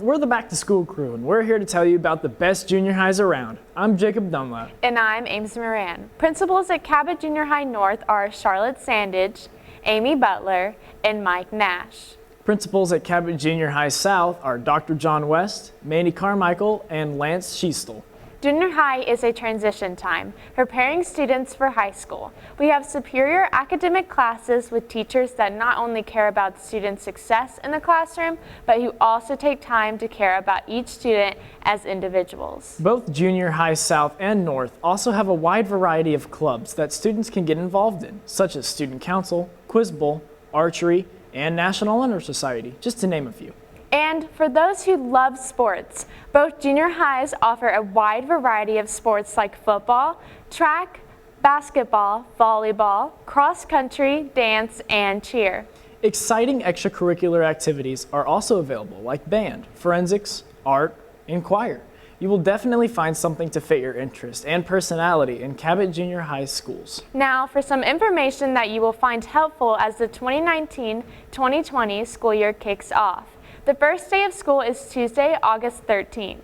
we're the Back to School crew, and we're here to tell you about the best junior highs around. I'm Jacob Dunlap. And I'm Ames Moran. Principals at Cabot Junior High North are Charlotte Sandage, Amy Butler, and Mike Nash. Principals at Cabot Junior High South are Dr. John West, Mandy Carmichael, and Lance Schiestel. Junior high is a transition time, preparing students for high school. We have superior academic classes with teachers that not only care about student success in the classroom, but who also take time to care about each student as individuals. Both Junior High South and North also have a wide variety of clubs that students can get involved in, such as Student Council, Quiz Bowl, Archery, and National Honor Society, just to name a few. And for those who love sports, both junior highs offer a wide variety of sports like football, track, basketball, volleyball, cross country, dance, and cheer. Exciting extracurricular activities are also available, like band, forensics, art, and choir. You will definitely find something to fit your interest and personality in Cabot Junior High schools. Now for some information that you will find helpful as the 2019-2020 school year kicks off. The first day of school is Tuesday, August 13th.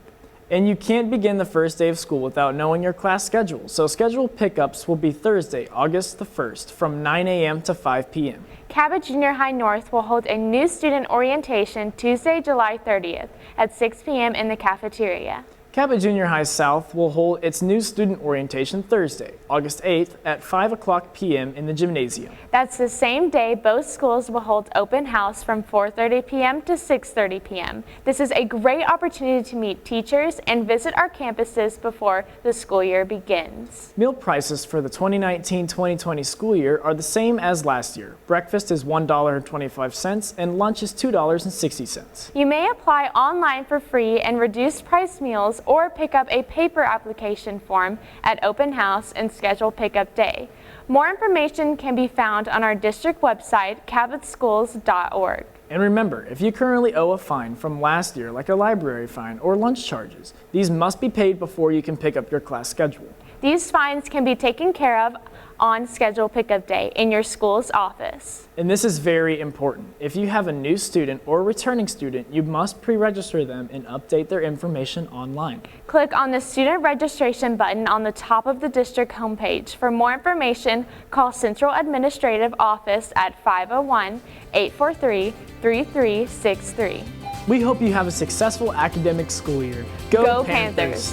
And you can't begin the first day of school without knowing your class schedule, so scheduled pickups will be Thursday, August the 1st from 9 a.m. to 5 p.m. Cabot Junior High North will hold a new student orientation Tuesday, July 30th at 6 p.m. in the cafeteria. Cabot Junior High South will hold its new student orientation Thursday, August 8th at 5 o'clock p.m. in the gymnasium. That's the same day both schools will hold open house from 4:30 p.m. to 6:30 p.m. This is a great opportunity to meet teachers and visit our campuses before the school year begins. Meal prices for the 2019-2020 school year are the same as last year. Breakfast is $1.25 and lunch is $2.60. You may apply online for free and reduced price meals or pick up a paper application form at open house and schedule pickup day. More information can be found on our district website, cabotschools.org. And remember, if you currently owe a fine from last year, like a library fine or lunch charges, these must be paid before you can pick up your class schedule. These fines can be taken care of on schedule pickup day in your school's office. And this is very important. If you have a new student or returning student, you must pre-register them and update their information online. Click on the student registration button on the top of the district homepage. For more information, call Central Administrative Office at 501-843-3363. We hope you have a successful academic school year. Go Panthers!